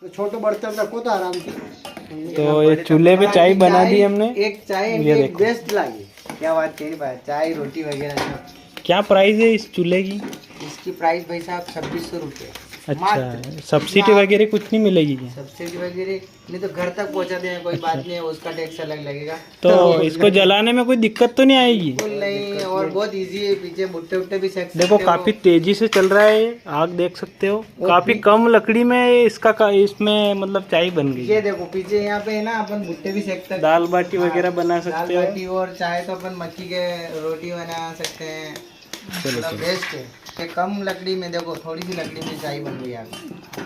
तो छोटो बर्तन रखो तो आराम से। तो ये चूल्हे पे चाय बना दी हमने। एक चाय ये एक देखो। बेस्ट लगी। क्या बात कही भाई, चाय रोटी वगैरह सब। क्या प्राइस है इस चूल्हे की? इसकी प्राइस भाई साहब 2600 रुपये। अच्छा, सब्सिडी वगैरह कुछ नहीं मिलेगी क्या? सब्सिडी वगैरह नहीं, तो घर तक पहुंचा दें, कोई बात नहीं है, उसका टैक्स अलग लगेगा। तो इसको जलाने में कोई दिक्कत तो नहीं आएगी? बिल्कुल नहीं, और बहुत इजी है, पीछे भुट्टे उट्टे भी सेक सकते देखो हो। काफी तेजी से चल रहा है ये, आग देख सकते हो। काफी कम लकड़ी में इसमें मतलब चाय बन गई। ये देखो पीछे यहाँ पे है ना, अपन भुट्टे भी सेक सकते हैं, दाल बाटी वगैरह बना दाल सकते हो। बाटी, और चाहे तो अपन मक्की के रोटी बना सकते हैं। चलो बेस्ट है। ये कम लकड़ी में देखो, थोड़ी सी लकड़ी में चाय बन गई यहाँ पे।